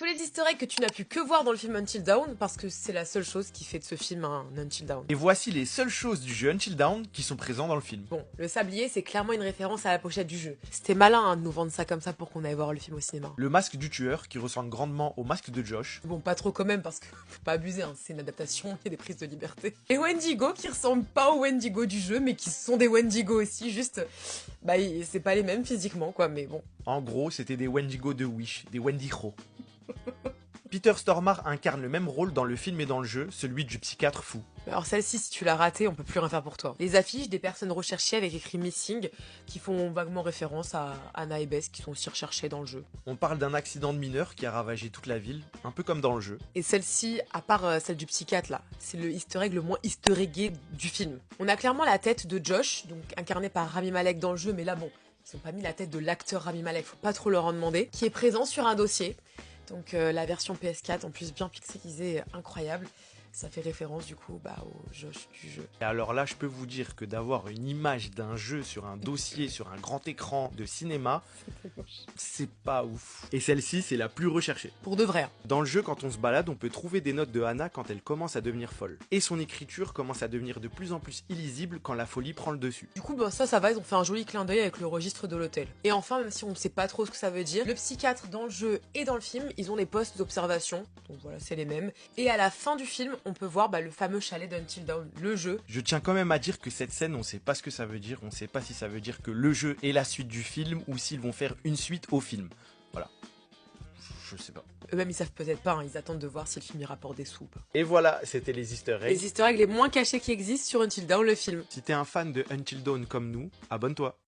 Tous les easter eggs que tu n'as pu que voir dans le film Until Dawn, parce que c'est la seule chose qui fait de ce film un Until Dawn. Et voici les seules choses du jeu Until Dawn qui sont présents dans le film. Bon, le sablier, c'est clairement une référence à la pochette du jeu. C'était malin hein, de nous vendre ça comme ça pour qu'on aille voir le film au cinéma. Le masque du tueur qui ressemble grandement au masque de Josh. Bon, pas trop quand même, parce que faut pas abuser, hein, c'est une adaptation, il y a des prises de liberté. Et Wendigo qui ressemblent pas aux Wendigo du jeu, mais qui sont des Wendigo aussi, juste... Bah, c'est pas les mêmes physiquement, quoi, mais bon. En gros, c'était des Wendigo de Wish, des Wendigo. Peter Stormare incarne le même rôle dans le film et dans le jeu, celui du psychiatre fou. Alors celle-ci, si tu l'as ratée, on peut plus rien faire pour toi. Les affiches des personnes recherchées avec écrit Missing, qui font vaguement référence à Anna et Bess, qui sont aussi recherchées dans le jeu. On parle d'un accident de mineur qui a ravagé toute la ville, un peu comme dans le jeu. Et celle-ci, à part celle du psychiatre là, c'est le easter egg le moins easter eggé du film. On a clairement la tête de Josh, donc incarné par Rami Malek dans le jeu, mais là bon, ils ont pas mis la tête de l'acteur Rami Malek, faut pas trop leur en demander, qui est présent sur un dossier. Donc la version PS4 en plus bien pixelisée, incroyable. Ça fait référence du coup au Josh du jeu. Et alors là, je peux vous dire que d'avoir une image d'un jeu sur un dossier, sur un grand écran de cinéma, c'est pas ouf. Et celle-ci, c'est la plus recherchée. Pour de vrai. Dans le jeu, quand on se balade, on peut trouver des notes de Hannah quand elle commence à devenir folle. Et son écriture commence à devenir de plus en plus illisible quand la folie prend le dessus. Du coup, ça va, ils ont fait un joli clin d'œil avec le registre de l'hôtel. Et enfin, même si on ne sait pas trop ce que ça veut dire, le psychiatre dans le jeu et dans le film, ils ont des postes d'observation. Donc voilà, c'est les mêmes. Et à la fin du film, on peut voir le fameux chalet d'Until Dawn, le jeu. Je tiens quand même à dire que cette scène, on sait pas ce que ça veut dire. On sait pas si ça veut dire que le jeu est la suite du film ou s'ils vont faire une suite au film. Voilà. Je sais pas. Eux-mêmes, ils savent peut-être pas, hein, ils attendent de voir si le film y rapporte des sous. Et voilà, c'était les easter eggs. Les easter eggs les moins cachés qui existent sur Until Dawn, le film. Si t'es un fan de Until Dawn comme nous, abonne-toi.